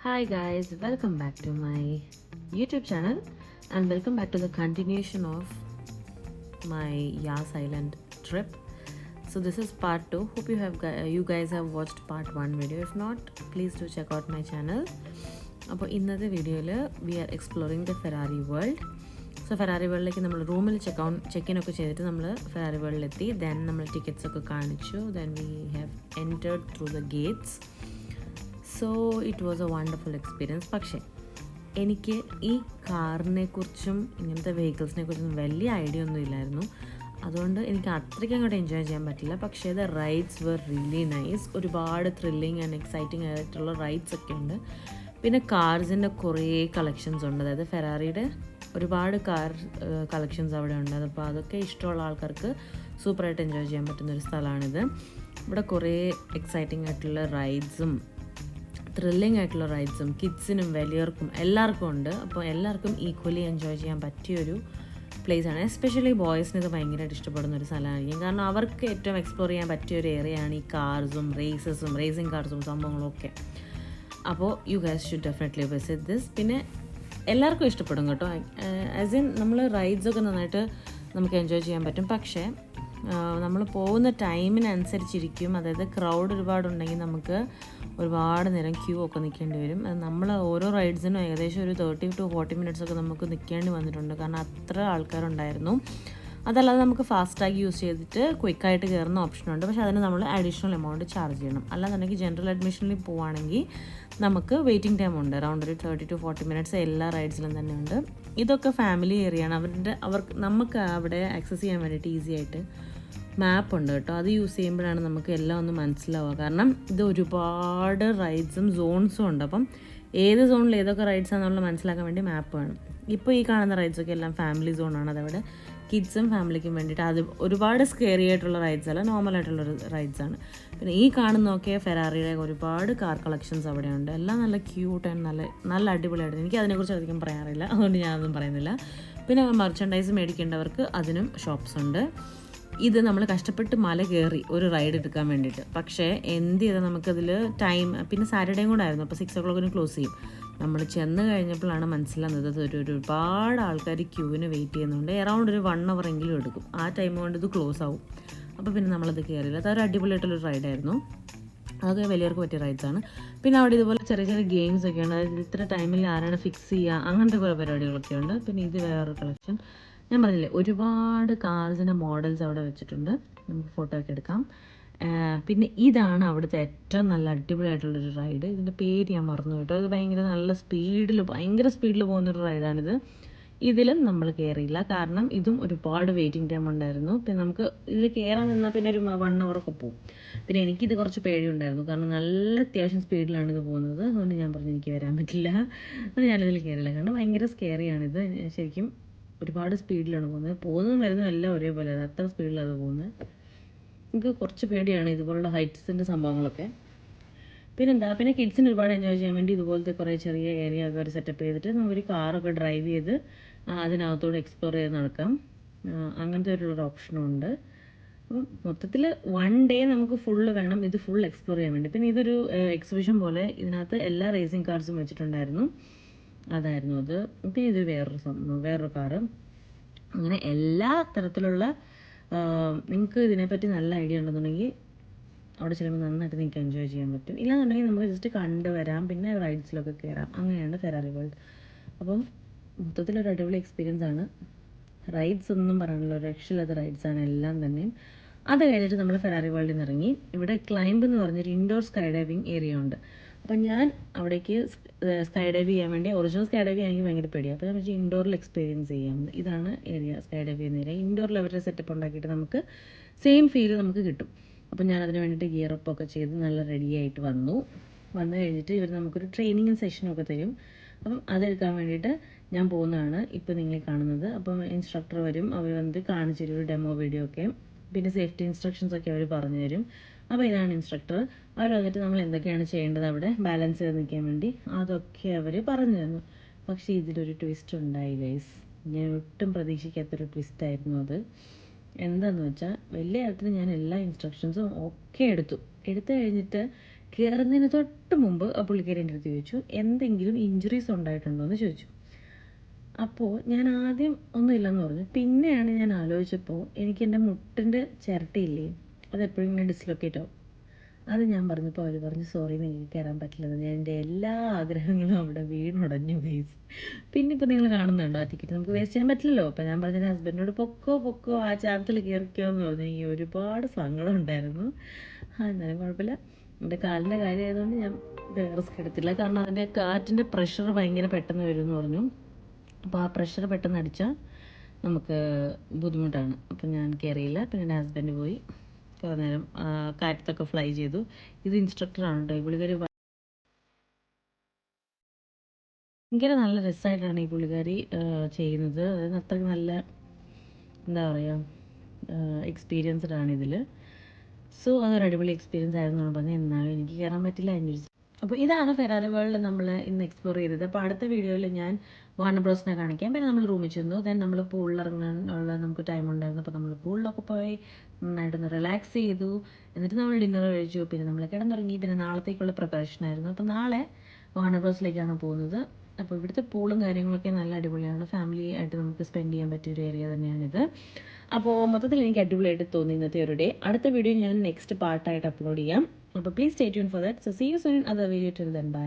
Hi guys, welcome back to my YouTube channel and welcome back to the continuation of my Yas Island trip. So this is part 2. Hope you guys have watched part 1 video. If not, please do check out my channel. അപ്പോൾ ഇന്നത്തെ വീഡിയോയിൽ we are exploring the Ferrari world. So Ferrari വേൾഡിലേക്ക് നമ്മൾ റൂമിൽ check ഒക്കെ ചെയ്തിട്ട് നമ്മൾ Ferrari വേൾഡിലെത്തി. ദെൻ നമ്മൾ ടിക്കറ്റ്സ് ഒക്കെ കാണിച്ചു. Then we have entered through the gates. So it was a wonderful experience. പക്ഷേ എനിക്ക് ഈ കാറിനെക്കുറിച്ചും ഇങ്ങനത്തെ വെഹിക്കിൾസിനെ കുറിച്ചും വലിയ ഐഡിയ ഒന്നും ഇല്ലായിരുന്നു. അതുകൊണ്ട് എനിക്ക് അത്രയ്ക്ക് അങ്ങോട്ട് എൻജോയ് ചെയ്യാൻ പറ്റില്ല. പക്ഷേ the rides were really nice. ഒരുപാട് ത്രില്ലിങ് ആൻഡ് എക്സൈറ്റിംഗ് ആയിട്ടുള്ള റൈഡ്സ് ഒക്കെ ഉണ്ട്. പിന്നെ കാർസിൻ്റെ കുറേ കളക്ഷൻസ് ഉണ്ട്. അതായത് ഫെറാറിയുടെ ഒരുപാട് കാർ കളക്ഷൻസ് അവിടെ ഉണ്ട്. അപ്പോൾ അതൊക്കെ ഇഷ്ടമുള്ള ആൾക്കാർക്ക് സൂപ്പറായിട്ട് എൻജോയ് ചെയ്യാൻ പറ്റുന്നൊരു സ്ഥലമാണിത്. ഇവിടെ കുറേ എക്സൈറ്റിംഗ് ആയിട്ടുള്ള റൈഡ്സും ത്രില്ലിംഗ് ആയിട്ടുള്ള റൈഡ്സും കിഡ്സിനും വലിയവർക്കും എല്ലാവർക്കും ഉണ്ട്. അപ്പോൾ എല്ലാവർക്കും ഈക്വലി എൻജോയ് ചെയ്യാൻ പറ്റിയൊരു പ്ലേസാണ്. എസ്പെഷ്യലി ബോയ്സിന് ഇത് ഭയങ്കരമായിട്ട് ഇഷ്ടപ്പെടുന്ന ഒരു സ്ഥലമായിരിക്കും. കാരണം അവർക്ക് ഏറ്റവും എക്സ്പ്ലോർ ചെയ്യാൻ പറ്റിയൊരു ഏരിയയാണ് ഈ കാർസും റേസിംഗ് കാർസും സംഭവങ്ങളും ഒക്കെ. അപ്പോൾ you guys should definitely visit this. പിന്നെ എല്ലാവർക്കും ഇഷ്ടപ്പെടും കേട്ടോ. ആസ് ഇൻ നമ്മൾ റൈഡ്സൊക്കെ നന്നായിട്ട് നമുക്ക് എൻജോയ് ചെയ്യാൻ പറ്റും. പക്ഷേ നമ്മൾ പോകുന്ന ടൈമിനനുസരിച്ചിരിക്കും. അതായത് ക്രൗഡ് ഒരുപാടുണ്ടെങ്കിൽ നമുക്ക് ഒരുപാട് നേരം ക്യൂ ഒക്കെ നിൽക്കേണ്ടി വരും. നമ്മൾ ഓരോ റൈഡ്സിനും ഏകദേശം ഒരു 30 to 40 minutes ഒക്കെ നമുക്ക് നിൽക്കേണ്ടി വന്നിട്ടുണ്ട്. കാരണം അത്ര ആൾക്കാരുണ്ടായിരുന്നു. അതല്ലാതെ നമുക്ക് ഫാസ്റ്റാഗ് യൂസ് ചെയ്തിട്ട് ക്വിക്കായിട്ട് കയറുന്ന ഓപ്ഷനുണ്ട്. പക്ഷേ അതിന് നമ്മൾ അഡീഷണൽ എമൗണ്ട് ചാർജ് ചെയ്യണം. അല്ലാന്നുണ്ടെങ്കിൽ ജനറൽ അഡ്മിഷനിൽ പോവുകയാണെങ്കിൽ നമുക്ക് വെയിറ്റിംഗ് ടൈം ഉണ്ട്. അറൗണ്ട് ഒരു 30 to 40 minutes എല്ലാ റൈഡ്സിലും തന്നെ ഉണ്ട്. ഇതൊക്കെ ഫാമിലി ഏരിയയാണ്. നമുക്ക് അവിടെ ആക്സസ് ചെയ്യാൻ വേണ്ടിയിട്ട് ഈസി ആയിട്ട് മാപ്പ് ഉണ്ട് കേട്ടോ. അത് യൂസ് ചെയ്യുമ്പോഴാണ് നമുക്ക് എല്ലാം ഒന്ന് മനസ്സിലാവുക. കാരണം ഇത് ഒരുപാട് റൈഡ്സും സോൺസും ഉണ്ട്. അപ്പം ഏത് സോണിൽ ഏതൊക്കെ റൈഡ്സ് ആണെന്നുള്ള മനസ്സിലാക്കാൻ വേണ്ടി മാപ്പ് വേണം. ഇപ്പോൾ ഈ കാണുന്ന റൈഡ്സൊക്കെ എല്ലാം ഫാമിലി സോണാണ്. അതവിടെ കിഡ്സും ഫാമിലിക്കും വേണ്ടിയിട്ട്. അത് ഒരുപാട് സ്കെയറി ആയിട്ടുള്ള റൈഡ്സ് അല്ല, നോർമലായിട്ടുള്ള റൈഡ്സാണ്. പിന്നെ ഈ കാണുന്നതൊക്കെ ഫെറാറിയുടെ ഒരുപാട് കാർ കളക്ഷൻസ് അവിടെയുണ്ട്. എല്ലാം നല്ല ക്യൂട്ട് ആൻഡ് നല്ല അടിപൊളിയായിട്ട്. എനിക്ക് അതിനെക്കുറിച്ച് അധികം പറയാറില്ല, അതുകൊണ്ട് ഞാനൊന്നും പറയുന്നില്ല. പിന്നെ മർച്ചൻഡൈസ് മേടിക്കേണ്ടവർക്ക് അതിനും ഷോപ്സ് ഉണ്ട്. ഇത് നമ്മൾ കഷ്ടപ്പെട്ട് മല കയറി ഒരു റൈഡ് എടുക്കാൻ വേണ്ടിയിട്ട്. പക്ഷേ എന്ത് ചെയ്താൽ നമുക്കതിൽ ടൈം, പിന്നെ സാറ്റർഡേയും കൂടെ ആയിരുന്നു. അപ്പോൾ 6 o'clock ക്ലോസ് ചെയ്യും. നമ്മൾ ചെന്ന് കഴിഞ്ഞപ്പോഴാണ് മനസ്സിലാകുന്നത് ഒരുപാട് ആൾക്കാർ ക്യൂവിന് വെയിറ്റ് ചെയ്യുന്നുണ്ട്. അറൗണ്ട് ഒരു 1 hour എങ്കിലും എടുക്കും. ആ ടൈം കൊണ്ട് ഇത് ക്ലോസ് ആവും. അപ്പോൾ പിന്നെ നമ്മളത് കയറിയില്ല. അതൊരു അടിപൊളിയായിട്ടുള്ളൊരു റൈഡായിരുന്നു. അതൊക്കെ വലിയവർക്ക് പറ്റിയ റൈഡ്സാണ്. പിന്നെ അവിടെ ഇതുപോലെ ചെറിയ ചെറിയ ഗെയിംസ് ഒക്കെ ഉണ്ട്. അതായത് ഇത്ര ടൈമിൽ ആരാണ് ഫിക്സ് ചെയ്യുക, അങ്ങനത്തെ കുറേ പരിപാടികളൊക്കെ ഉണ്ട്. പിന്നെ ഇത് വേറൊരു കളക്ഷൻ. ഞാൻ പറഞ്ഞില്ലേ, ഒരുപാട് കാർസിൻ്റെ മോഡൽസ് അവിടെ വെച്ചിട്ടുണ്ട്. നമുക്ക് ഫോട്ടോ ഒക്കെ എടുക്കാം. പിന്നെ ഇതാണ് അവിടുത്തെ ഏറ്റവും നല്ല അടിപൊളിയായിട്ടുള്ളൊരു റൈഡ്. ഇതിൻ്റെ പേര് ഞാൻ മറന്നു കേട്ടോ. ഇത് ഭയങ്കര സ്പീഡിൽ പോകുന്നൊരു റൈഡാണിത്. ഇതിലും നമ്മൾ കയറിയില്ല. കാരണം ഇതും ഒരുപാട് വെയിറ്റിംഗ് ടൈം ഉണ്ടായിരുന്നു. പിന്നെ നമുക്ക് ഇതിൽ കയറാൻ നിന്നാൽ പിന്നെ ഒരു 1 hour ഒക്കെ പോകും. പിന്നെ എനിക്കിത് കുറച്ച് പേടിയുണ്ടായിരുന്നു. കാരണം നല്ല അത്യാവശ്യം സ്പീഡിലാണ് ഇത് പോകുന്നത്. അതുകൊണ്ട് ഞാൻ പറഞ്ഞു എനിക്ക് വരാൻ പറ്റില്ല. അതുകൊണ്ട് ഞാനിതിൽ കയറില്ല. കാരണം ഭയങ്കര സ്കെയറിയാണിത്. ശരിക്കും ഒരുപാട് സ്പീഡിലാണ് പോകുന്നതും വരുന്നതും എല്ലാം ഒരേപോലെ. അത്ര സ്പീഡിലാണ് പോകുന്നത്. എനിക്ക് കുറച്ച് പേടിയാണ് ഇതുപോലുള്ള ഹൈറ്റ്സിൻ്റെ സംഭവങ്ങളൊക്കെ. പിന്നെ കിഡ്സിന് ഒരുപാട് എൻജോയ് ചെയ്യാൻ വേണ്ടി ഇതുപോലത്തെ കുറേ ചെറിയ ഏരിയ ഒക്കെ ഒരു സെറ്റപ്പ് ചെയ്തിട്ട് നമുക്കൊരു കാറൊക്കെ ഡ്രൈവ് ചെയ്ത് അതിനകത്തോടെ എക്സ്പ്ലോർ ചെയ്ത് നടക്കാം. അങ്ങനത്തെ ഒരു ഓപ്ഷനും ഉണ്ട്. അപ്പം മൊത്തത്തിൽ 1 day നമുക്ക് ഫുള്ള് വേണം ഇത് ഫുൾ എക്സ്പ്ലോർ ചെയ്യാൻ വേണ്ടി. പിന്നെ ഇതൊരു എക്സിബിഷൻ പോലെ ഇതിനകത്ത് എല്ലാ റേസിംഗ് കാർസും വെച്ചിട്ടുണ്ടായിരുന്നു. അതായിരുന്നു അത്. പിന്നെ ഇത് വേറൊരു കാറ്. അങ്ങനെ എല്ലാ തരത്തിലുള്ള നിങ്ങൾക്ക് ഇതിനെപ്പറ്റി നല്ല ഐഡിയ ഉണ്ടെന്നുണ്ടെങ്കിൽ അവിടെ ചെല്ലുമ്പോൾ നന്നായിട്ട് നിങ്ങൾക്ക് എൻജോയ് ചെയ്യാൻ പറ്റും. ഇല്ലാന്നുണ്ടെങ്കിൽ നമുക്ക് ജസ്റ്റ് കണ്ടുവരാം, പിന്നെ റൈഡ്സിലൊക്കെ കയറാം. അങ്ങനെയാണ് ഫെറാറി വേൾഡ്. അപ്പം മൊത്തത്തിലൊരു അടിപൊളി എക്സ്പീരിയൻസ് ആണ്. റൈഡ്സ് ഒന്നും പറയാനുള്ള ഒരു രക്ഷയില്ലാത്ത റൈഡ്സാണ് എല്ലാം തന്നെ. അത് കഴിഞ്ഞിട്ട് നമ്മൾ ഫെറാറി വേൾഡിൽ നിന്ന് ഇറങ്ങി. ഇവിടെ ക്ലൈംബ് എന്ന് പറഞ്ഞൊരു ഇൻഡോർ സ്കൈ ഡൈവിങ് ഏരിയ ഉണ്ട്. അപ്പം ഞാൻ അവിടേക്ക് സ്കൈ ഡൈവ് ചെയ്യാൻ വേണ്ടി, ഒറിജിനൽ സ്കൈ ഡൈവ് ചെയ്യാൻ എനിക്ക് ഭയങ്കര പേടിയാണ്. അപ്പോൾ ഞാൻ വെച്ചാൽ ഇൻഡോറിൽ എക്സ്പീരിയൻസ് ചെയ്യാം. ഇതാണ് ഏരിയ, സ്കൈ ഡൈവ് ചെയ്യുന്ന ഏരിയ. ഇൻഡോറിൽ അവരുടെ സെറ്റപ്പ് ഉണ്ടാക്കിയിട്ട് നമുക്ക് സെയിം ഫീൽ നമുക്ക് കിട്ടും. അപ്പം ഞാൻ അതിന് വേണ്ടിയിട്ട് ഗിയറപ്പ് ഒക്കെ ചെയ്ത് നല്ല റെഡി ആയിട്ട് വന്നു കഴിഞ്ഞിട്ട് ഇവർ നമുക്കൊരു ട്രെയിനിങ് സെഷനൊക്കെ തരും. അപ്പം അതെടുക്കാൻ വേണ്ടിയിട്ട് ഞാൻ പോകുന്നതാണ് ഇപ്പോൾ നിങ്ങൾ കാണുന്നത്. അപ്പം ഇൻസ്ട്രക്ടർ വരും, അവർ വന്നിട്ട് കാണിച്ചു തരും ഒരു ഡെമോ വീഡിയോ ഒക്കെ. പിന്നെ സേഫ്റ്റി ഇൻസ്ട്രക്ഷൻസൊക്കെ അവർ പറഞ്ഞു തരും. അപ്പോൾ ഇതാണ് ഇൻസ്ട്രക്ടർ. അവർ വന്നിട്ട് നമ്മൾ എന്തൊക്കെയാണ് ചെയ്യേണ്ടത് അവിടെ ബാലൻസ് ചെയ്ത് നിൽക്കാൻ വേണ്ടി അതൊക്കെ അവർ പറഞ്ഞു തന്നു. പക്ഷേ ഇതിലൊരു ട്വിസ്റ്റ് ഉണ്ടായി ഗൈസ്. ഞാൻ ഒട്ടും പ്രതീക്ഷിക്കാത്തൊരു ട്വിസ്റ്റായിരുന്നു അത്. എന്താണെന്ന് വെച്ചാൽ വലിയ കാര്യത്തിൽ ഞാൻ എല്ലാ ഇൻസ്ട്രക്ഷൻസും ഒക്കെ എടുത്തു കഴിഞ്ഞിട്ട് കയറുന്നതിന് തൊട്ട് മുമ്പ് ആ പുള്ളിക്കാരി എൻ്റെ അടുത്ത് ചോദിച്ചു എന്തെങ്കിലും ഇഞ്ചുറീസ് ഉണ്ടായിട്ടുണ്ടോ എന്ന് ചോദിച്ചു. അപ്പോൾ ഞാൻ ആദ്യം ഒന്നുമില്ലെന്ന് പറഞ്ഞു. പിന്നെയാണ് ഞാൻ ആലോചിച്ചപ്പോൾ എനിക്ക് എൻ്റെ മുട്ടിൻ്റെ ചിരട്ടയില്ലേ, അതെപ്പോഴും ഇങ്ങനെ ഡിസ്ലൊക്കേറ്റ് ആവും. അത് ഞാൻ പറഞ്ഞപ്പോൾ അവർ പറഞ്ഞു സോറി നിങ്ങൾക്ക് കയറാൻ പറ്റില്ലെന്ന്. ഞാൻ എൻ്റെ എല്ലാ ആഗ്രഹങ്ങളും അവിടെ വീണുടഞ്ഞു ഗൈസ്. പിന്നെ ഇപ്പോൾ നിങ്ങൾ കാണുന്നുണ്ടോ ആ ടിക്കറ്റ് നമുക്ക് വേസ്റ്റ് ചെയ്യാൻ പറ്റില്ലല്ലോ. അപ്പോൾ ഞാൻ പറഞ്ഞ ഹസ്ബൻഡിനോട് പൊക്കോ ആ ചാൻസിൽ കയറിക്കോ എന്ന് പറഞ്ഞു. എനിക്ക് ഒരുപാട് സങ്കടം ഉണ്ടായിരുന്നു. എന്നാലും കുഴപ്പമില്ല, എൻ്റെ കാലിൻ്റെ കാര്യമായതുകൊണ്ട് ഞാൻ റിസ്ക് എടുത്തില്ല. കാരണം അതിൻ്റെ കാറ്റിൻ്റെ പ്രഷർ ഭയങ്കര പെട്ടെന്ന് വരുമെന്ന് പറഞ്ഞു. അപ്പോൾ ആ പ്രഷർ പെട്ടെന്ന് അടിച്ചാൽ നമുക്ക് ബുദ്ധിമുട്ടാണ്. അപ്പം ഞാൻ കയറിയില്ല. പിന്നെ എൻ്റെ ഹസ്ബൻഡ് പോയി കുറേ നേരം കാറ്റത്തൊക്കെ ഫ്ലൈ ചെയ്തു. ഇത് ഇൻസ്ട്രക്ടറാണ് കേട്ടോ. ഈ പുള്ളിക്കാരി ഭയങ്കര നല്ല രസമായിട്ടാണ് ഈ പുള്ളിക്കാരി ചെയ്യുന്നത്. അതായത് അത്രയ്ക്ക് നല്ല എന്താ പറയുക എക്സ്പീരിയൻസ്ഡ് ആണ് ഇതിൽ. സോ അതൊരു അടിപൊളി എക്സ്പീരിയൻസ് ആയിരുന്നു എന്ന് പറഞ്ഞാൽ. എന്നാലും എനിക്ക് കയറാൻ പറ്റില്ല. അപ്പോൾ ഇതാണ് ഫെറാറി വേൾഡ് നമ്മൾ ഇന്ന് എക്സ്പ്ലോർ ചെയ്തത്. അപ്പോൾ അടുത്ത വീഡിയോയിൽ ഞാൻ വാർണർ ബ്രോസിനെ കാണിക്കാം. പിന്നെ നമ്മൾ റൂമിൽ ചെന്നു. ദെൻ നമ്മൾ പൂളിലിറങ്ങാൻ ഉള്ള നമുക്ക് ടൈം ഉണ്ടായിരുന്നു. അപ്പോൾ നമ്മൾ പൂളിലൊക്കെ പോയി നന്നായിട്ടൊന്ന് റിലാക്സ് ചെയ്തു. എന്നിട്ട് നമ്മൾ ഡിന്നർ കഴിച്ചു. പിന്നെ നമ്മൾ കിടന്നുറങ്ങി. പിന്നെ നാളത്തേക്കുള്ള പ്രിപ്പറേഷൻ ആയിരുന്നു. അപ്പോൾ നാളെ വാർണർ ബ്രോസിലേക്കാണ് പോകുന്നത്. അപ്പോൾ ഇവിടുത്തെ പൂളും കാര്യങ്ങളൊക്കെ നല്ല അടിപൊളിയാണ്. ഫാമിലി ആയിട്ട് നമുക്ക് സ്പെൻഡ് ചെയ്യാൻ പറ്റിയൊരു ഏരിയ തന്നെയാണിത്. അപ്പോൾ മൊത്തത്തിൽ എനിക്ക് അടിപൊളിയായിട്ട് തോന്നി ഇന്നത്തെ ഒരു ഡേ. അടുത്ത വീഡിയോ ഞാൻ നെക്സ്റ്റ് പാർട്ടായിട്ട് അപ്ലോഡ് ചെയ്യാം. അപ്പോൾ please stay tune for that. So see you soon in other video. Till then by.